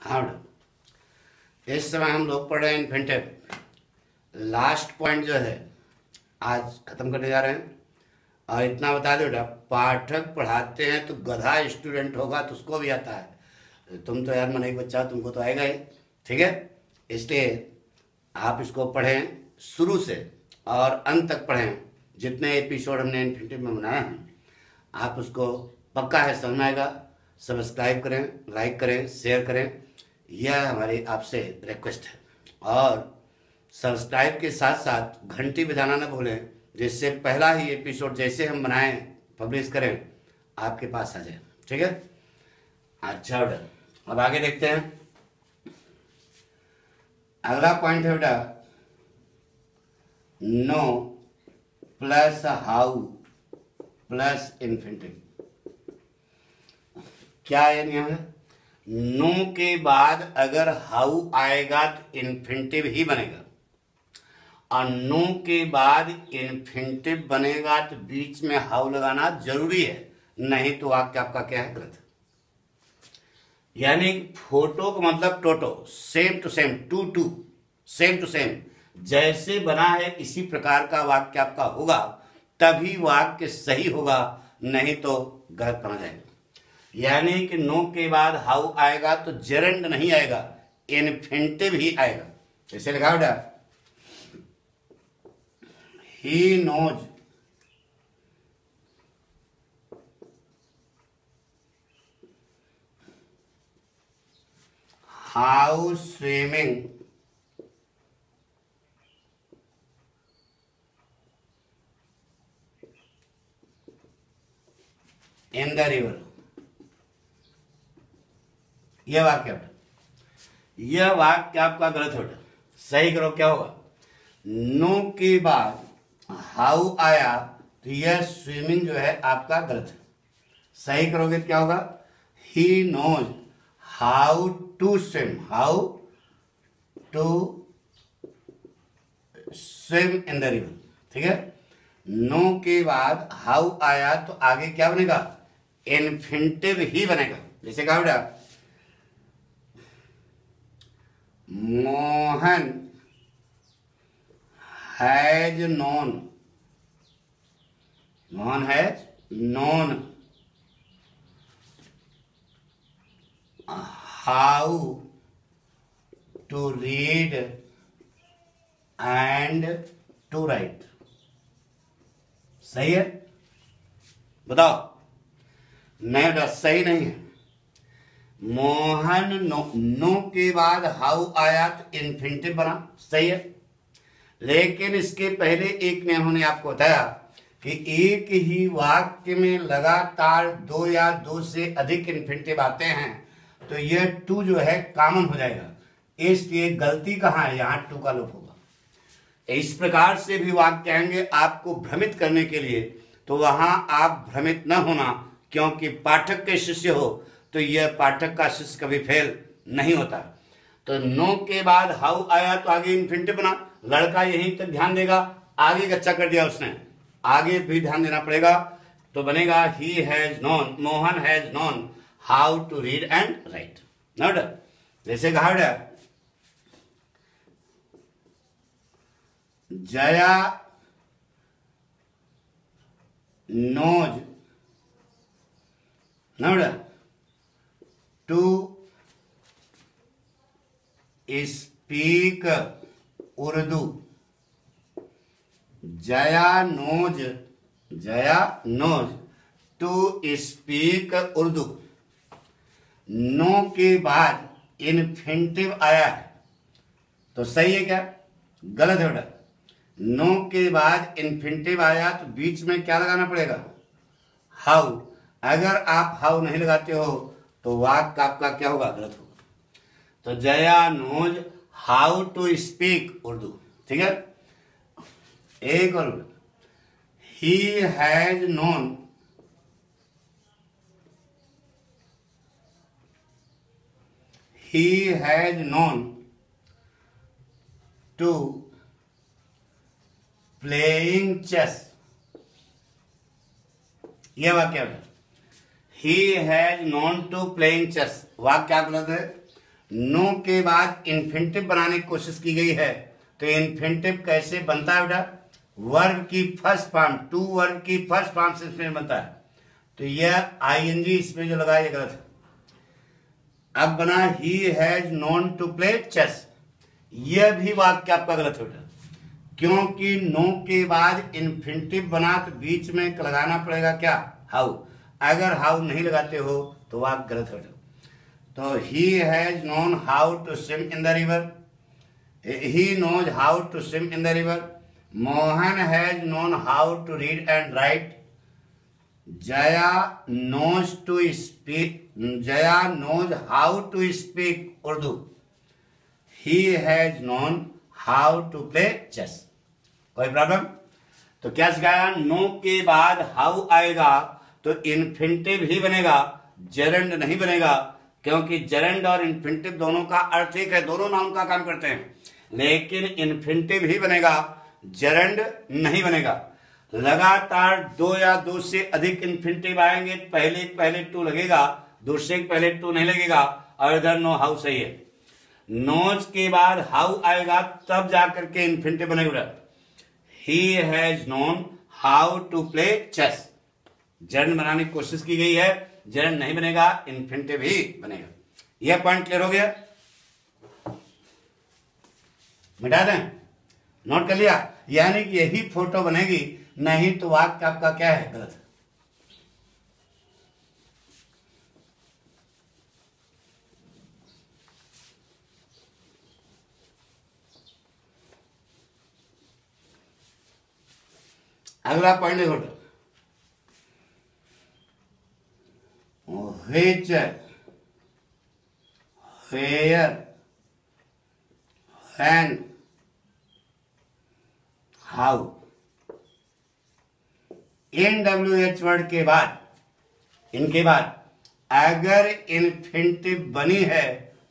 हाँ, इस समय हम लोग पढ़ रहे हैं इन्फिनिटिव। लास्ट पॉइंट जो है आज खत्म करने जा रहे हैं। और इतना बता दो बेटा, पाठक पढ़ाते हैं तो गधा स्टूडेंट होगा तो उसको भी आता है। तुम तो यार मन एक बच्चा, तुमको तो आएगा ही, ठीक है। इसलिए आप इसको पढ़ें शुरू से और अंत तक पढ़ें। जितने एपिसोड हमने इन्फिनिटिव में बनाए हैं आप उसको पक्का है समझ में आएगा। सब्सक्राइब करें, लाइक करें, शेयर करें, यह हमारी आपसे रिक्वेस्ट है। और सब्सक्राइब के साथ साथ घंटी बजाना न भूलें, जिससे पहला ही एपिसोड जैसे हम बनाएं पब्लिश करें आपके पास आ जाए, ठीक है। अच्छा बेटा, अब आगे देखते हैं। अगला पॉइंट है बेटा, know plus how plus infinitive. क्या ये नियम है? नो के बाद अगर हाउ आएगा तो इन्फिनिटिव ही बनेगा, और नो के बाद इन्फिनिटिव बनेगा तो बीच में हाउ लगाना जरूरी है, नहीं तो वाक्य आपका क्या है? गलत। यानी फोटो का मतलब टोटो, same to same, to to, same to same, जैसे बना है इसी प्रकार का वाक्य आपका होगा, तभी वाक्य सही होगा, नहीं तो गलत बना जाएगा। यानी कि नो के बाद हाउ आएगा तो जेरेंड नहीं आएगा, इन्फिनिटिव ही आएगा। जैसे लिखा बेटा, he knows how swimming in the river. यह वाक्य बेटा, यह वाक्य आपका गलत है बेटा। सही करो, क्या होगा? नो के बाद हाउ आया तो यह स्विमिंग जो है आपका गलत है। सही करोगे क्या होगा? He knows how to swim, how to swim in the river, ठीक है। नो के बाद हाउ आया तो आगे क्या बनेगा? इन्फिनिटिव ही बनेगा। जैसे कहा बेटा, Mohan has known, Mohan has known how to read and to write. सही है? बताओ। नहीं बेटा, सही नहीं है। मोहन नो के बाद हाउ आया तो इन्फिनिटिव बना, सही है। लेकिन इसके पहले एक नियम हमने आपको बताया कि एक ही वाक्य में लगातार दो या दो से अधिक इन्फिनिटिव आते हैं तो यह टू जो है कॉमन हो जाएगा। इसलिए गलती कहाँ है? यहाँ टू का लोप होगा। इस प्रकार से भी वाक्य आएंगे आपको भ्रमित करने के लिए, तो वहां आप भ्रमित न होना, क्योंकि पाठक के शिष्य हो तो यह पाठक का शिष्य कभी फेल नहीं होता। तो नो के बाद हाउ आया तो आगे इन्फिनिटिव बना। लड़का यहीं तक ध्यान देगा, आगे अच्छा कर दिया उसने, आगे भी ध्यान देना पड़ेगा। तो बनेगा he has known, Mohan has known how to read and write. Not, जैसे कहा बेटा, Jaya knows not to speak Urdu. Jaya knows to speak Urdu. Know के बाद इन्फिनिटिव आया है तो सही है क्या? गलत है बेटा। नो के बाद इन्फिनिटिव आया तो बीच में क्या लगाना पड़ेगा? हाउ। अगर आप हाउ नहीं लगाते हो तो वाक्य आपका क्या होगा? गलत होगा। तो Jaya knows how to speak Urdu, ठीक है। एक और, he has known to playing chess. यह वाक्य है, he has known to playing chess. वाक्य क्या गलत है? नो के बाद इन्फिनिटिव बनाने की कोशिश की गई है, तो इन्फिनिटिव कैसे बनता है बेटा? वर्ब की फर्स्ट फॉर्म, टू वर्ब की फर्स्ट फॉर्म से इसमें बनता है। तो यह आईएनजी इसमें जो लगाया ये गलत है। अब बना he has known to play chess, यह भी वाक्य आपका गलत है बेटा, क्योंकि नो के बाद इन्फिनिटिव बना तो बीच में लगाना पड़ेगा क्या? हाउ। अगर हाउ नहीं लगाते हो तो वाक्य गलत है। तो he has known how to swim in the river, he knows how to swim in the river. Mohan has known how to read and write. Jaya knows to speak, Jaya knows how to speak Urdu. He has known how to play chess. कोई problem? तो क्या सिखाया? No के बाद how आएगा तो infinitive ही बनेगा, gerund नहीं बनेगा, क्योंकि जेरेंड और इन्फिनिटिव दोनों का अर्थ एक है, दोनों नाउन का काम करते हैं, लेकिन इन्फिनिटिव ही बनेगा, जेरेंड नहीं बनेगा। लगातार दो या दो से अधिक इन्फिनिटिव आएंगे, पहले टू लगेगा, दूसरे के पहले टू नहीं लगेगा, और इधर नो हाउ सही है। नोज के बाद हाउ आएगा तब जाकर के इन्फिनिटिव बनेगा। He has known how to play chess, gerund बनाने की कोशिश की गई है, जेरेंड नहीं बनेगा, इन्फिनिटिव ही बनेगा। यह पॉइंट क्लियर हो गया? मिटा दें? नोट कर लिया? यानी कि यही फोटो बनेगी, नहीं तो वाक्य आपका क्या है? गलत है। अगला पॉइंट देखो, which, where, when, how। In WH word के बाद, इनके बाद अगर इन्फिनिटिव बनी है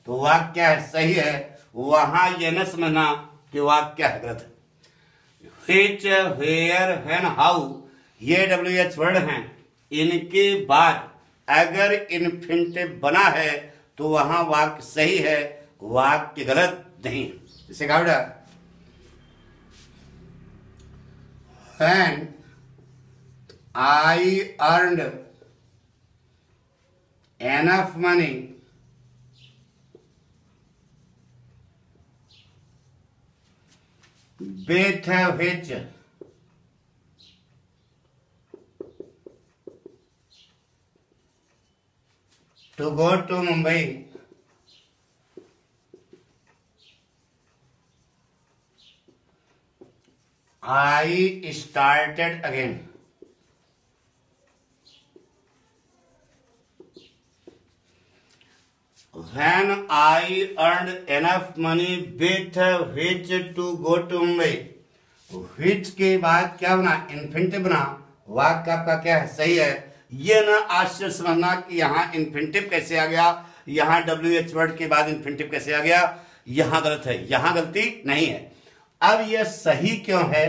तो वाक्य क्या है? सही है। वहां यह न समझना कि वाक्य क्या है? गलत है। which, where, when, how ये WH वर्ड हैं, इनके बाद अगर इन्फिनिटिव बना है तो वहां वाक्य सही है, वाक्य गलत नहीं है। इसे कहा बेटा, when I earned enough money with which to go to Mumbai, I started again। When I earned enough money with which to go to Mumbai, which के बाद क्या बना? इन्फिनिटिव बना, वाक्य आपका क्या है? सही है। ये ना आश्चर्य समझना कि यहाँ इन्फिनिटिव कैसे आ गया, यहाँ WH वर्ड के बाद इन्फिनिटिव कैसे आ गया, यहाँ गलत है, यहाँ गलती नहीं है। अब यह सही क्यों है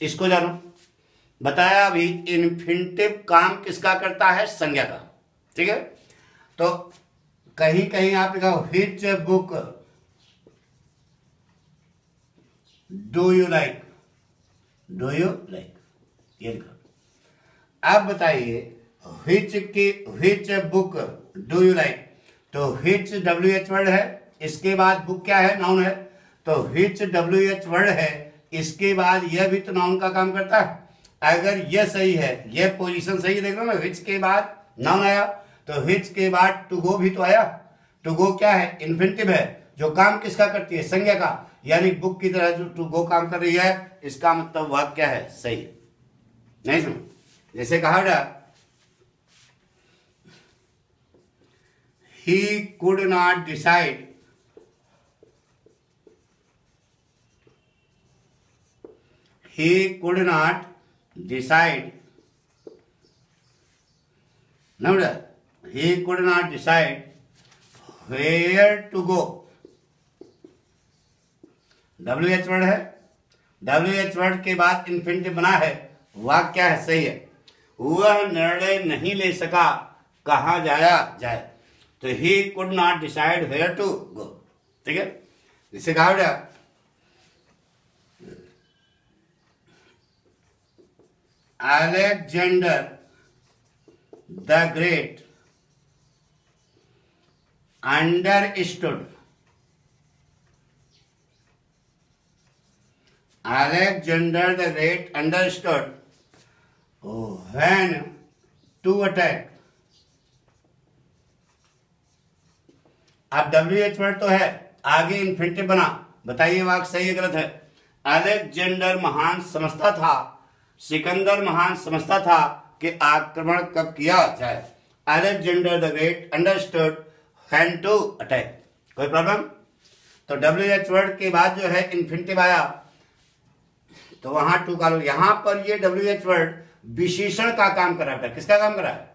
इसको जानो। बताया अभी, इन्फिनिटिव काम किसका करता है? संज्ञा का। ठीक है, तो कहीं कहीं आप लिखा which book do you like, do you like, ये लिखा। अब बताइए which book do you like, तो व्हिच WH वर्ड है, इसके बाद बुक क्या है? नाउन है, तो व्हिच WH वर्ड है, इसके बाद यह भी तो नाउन का काम करता है। अगर यह सही है, यह पोजीशन सही, देख लो ना, व्हिच के बाद नाउन आया, तो व्हिच के बाद टू गो भी तो आया। टू गो क्या है? इन्फिनिटिव है, जो काम किसका करती है? संज्ञा का। यानी बुक की तरह जो टू गो काम कर रही है, इसका मतलब वाक्य क्या है? सही है। नहीं सुनो, जैसे कहा था, he could not decide where to go। WH word है, WH वर्ड के बाद इन्फिनिटिव बना है, वाक्य क्या है? सही है। वह निर्णय नहीं ले सका कहाँ जाया जाए, तो he could not decide where to go। ठीक है। जिसे कहा बेटा Alexander the great understood Alexander the Great understood when to attack। अब WH वर्ड तो है, आगे इन्फिनिटिव बना, बताइए वाक्य सही है गलत है। अलेक्जेंडर महान समझता था, सिकंदर महान समझता था कि आक्रमण कब किया जाए। Alexander the Great understood when to attack. कोई प्रॉब्लम? तो WH वर्ड के बाद जो है इन्फिनिटिव आया तो वहां टू का लो। यहां पर ये WH वर्ड विशेषण का काम कर रहा है। किसका काम कर रहा है?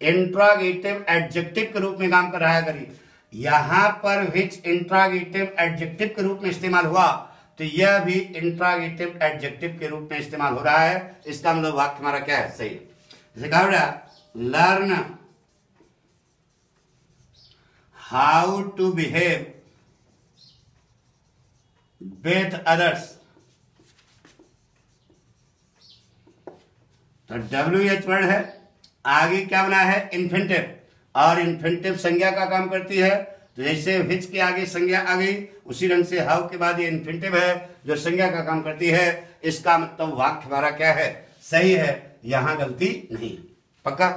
इंट्रोगेटिव एडजेक्टिव के रूप में काम कर रहा है। अगर यहां पर विच इंट्रोगेटिव एडजेक्टिव के रूप में इस्तेमाल हुआ तो यह भी इंट्रोगेटिव एडजेक्टिव के रूप में इस्तेमाल हो रहा है। इसका मतलब वाक्य हमारा क्या है? सही है। जैसे कहा learn how to behave with others. तो WH वर्ड है, आगे क्या बना है? इन्फिनिटिव, और इन्फिनिटिव संज्ञा का काम करती है। तो जैसे विच के आगे संज्ञा आ गई, उसी ढंग से हाउ के बाद ये इन्फिनिटिव है जो संज्ञा का काम करती है। इसका मतलब वाक्य हमारा क्या है? सही है, यहां गलती नहीं है। पक्का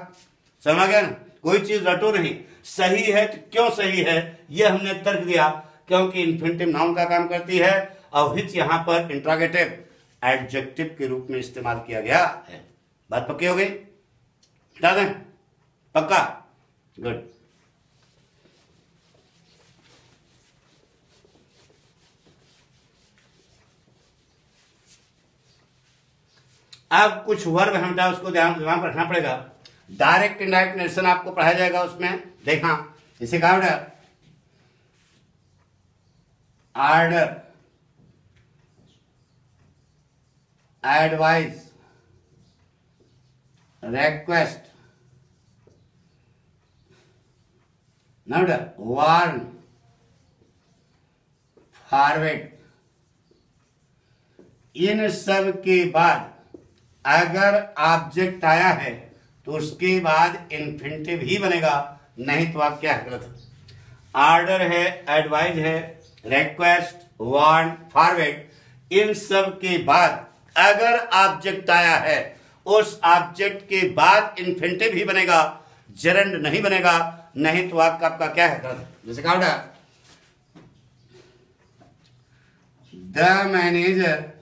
समझ गया ना? कोई चीज रटो नहीं। सही है तो क्यों सही है ये हमने तर्क दिया, क्योंकि इन्फिनिटिव नाउन का काम करती है और विच यहां पर इंट्रोगेटिव एडजेक्टिव के रूप में इस्तेमाल किया गया है। बात पक्की हो गई? हटा दें? पक्का? गुड। अब कुछ वर्ब है बेटा, उसको ध्यान रखना पड़ेगा। डायरेक्ट इनडायरेक्ट नेरेशन आपको पढ़ाया जाएगा, उसमें देखा इसे कहा बेटा order, advice, request, warn, forward. इन सब के बाद अगर ऑब्जेक्ट आया है तो उसके बाद इन्फिनिटिव ही बनेगा, नहीं तो आप क्या है? गलत है। ऑर्डर है, एडवाइस है, रिक्वेस्ट, वार्न, फॉरवर्ड, इन सब के बाद अगर ऑब्जेक्ट आया है उस ऑब्जेक्ट के बाद इन्फिनिटिव ही बनेगा, जरंड नहीं बनेगा, नहीं तो आपका क्या है? गलत है। जैसे कहा the manager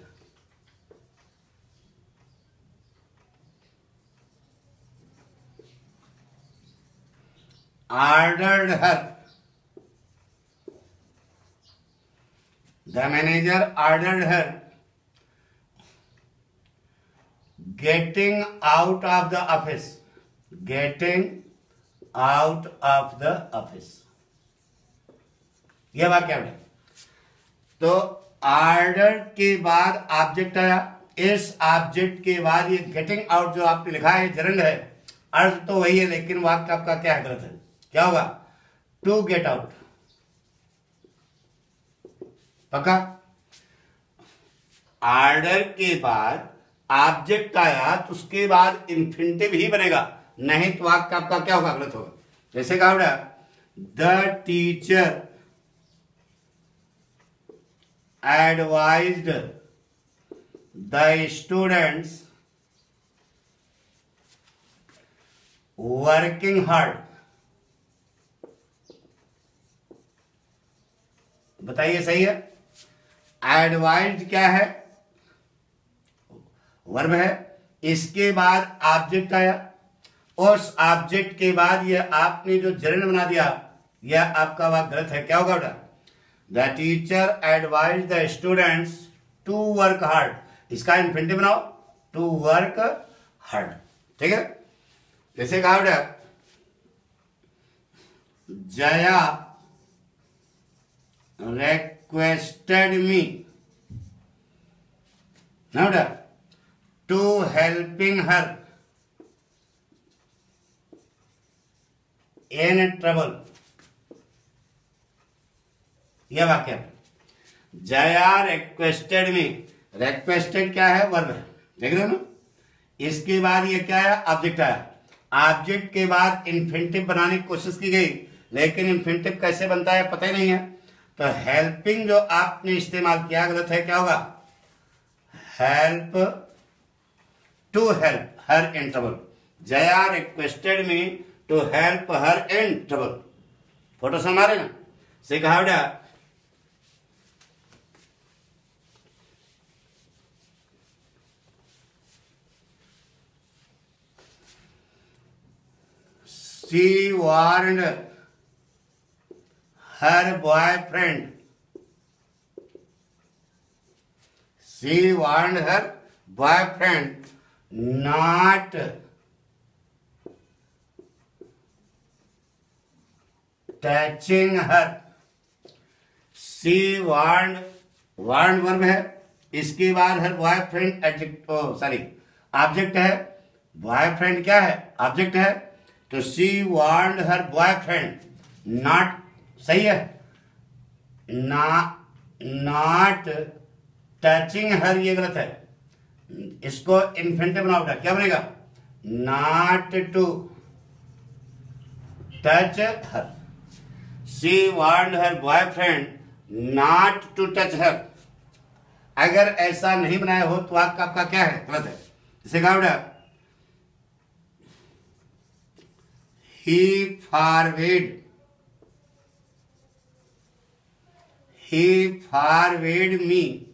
ordered her, the manager ordered her getting out of the office, getting out of the office। यह वाक्य है। तो ऑर्डर के बाद ऑब्जेक्ट आया, इस ऑब्जेक्ट के बाद ये गेटिंग आउट जो आपने लिखा है जरंड है, अर्थ तो वही है लेकिन वाक्य आपका क्या है? गलत है। क्या होगा? To get out. पक्का? ऑर्डर के बाद ऑब्जेक्ट आया तो उसके बाद इन्फिनिटिव ही बनेगा, नहीं तो वाक्य आपका क्या होगा? गलत होगा। जैसे कहा बेटा the teacher advised the students working hard. बताइए सही है? एडवाइज्ड क्या है? वर्ब है, इसके बाद ऑब्जेक्ट आया, उस ऑब्जेक्ट के बाद ये आपने जो जरंड बना दिया, यह आपका वाक्य गलत है। क्या होगा बेटा? The teacher advise the students to work hard. इसका इन्फिनिटिव बनाओ, टू वर्क हार्ड। ठीक है? जैसे कहा बेटा Jaya requested me now to helping her in trouble। यह वाक्य जया रिक्वेस्टेड मी, रिक्वेस्टेड क्या है, वर्ब है, देख रहे हो ना। इसके बाद ये क्या है, ऑब्जेक्ट आया। ऑब्जेक्ट के बाद इन्फिनिटिव बनाने की कोशिश की गई, लेकिन इन्फिनिटिव कैसे बनता है पता ही नहीं है। तो हेल्पिंग जो आपने इस्तेमाल किया गलत है, क्या होगा, help to help her in trouble. Jaya requested me to help her in trouble. Photo समझ रहे ना, सिखा बेटा। She warned her boyfriend. She warned her boyfriend not touching her. She warned, warned verb है, इसके बाद her boyfriend एडजेक्ट, सॉरी ऑब्जेक्ट है। Boyfriend क्या है, ऑब्जेक्ट है। तो she warned her boyfriend, not, सही है, नॉट टचिंग हर, ये गलत है। इसको इन्फिनिटिव बनाओ बेटा, क्या बनेगा, not to touch her. She warned her boyfriend not to touch her. अगर ऐसा नहीं बनाया हो तो आपका क्या है, गलत है। इसे कहा बेटा, He forwarded me.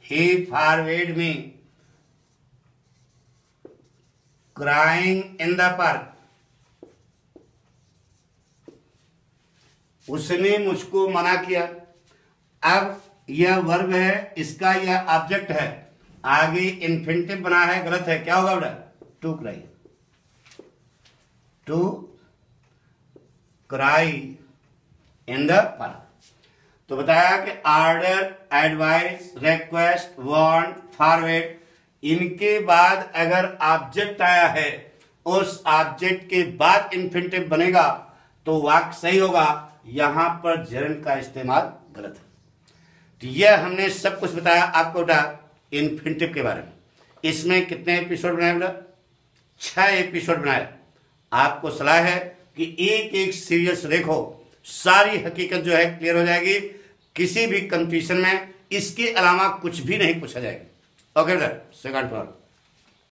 He forwarded me crying in the park. उसने मुझको मना किया। अब यह वर्ब है, इसका यह ऑब्जेक्ट है, आगे इन्फिनिटिव बना है, गलत है। क्या होगा बेटा, to cry, to cry in the park. तो बताया कि order, advice, request, warn, forward, इनके बाद अगर ऑब्जेक्ट आया है, उस ऑब्जेक्ट के बाद इन्फिनिटिव बनेगा तो वाक्य सही होगा। यहां पर जेरंड का इस्तेमाल गलत है। तो यह हमने सब कुछ बताया आपको बेटा इन्फिनिटिव के बारे में। इसमें कितने एपिसोड बनाए बेटा, 6 एपिसोड बनाए। आपको सलाह है कि एक एक सीरियस देखो, सारी हकीकत जो है क्लियर हो जाएगी। किसी भी कंपटीशन में इसके अलावा कुछ भी नहीं पूछा जाएगा। Okay sir, second floor.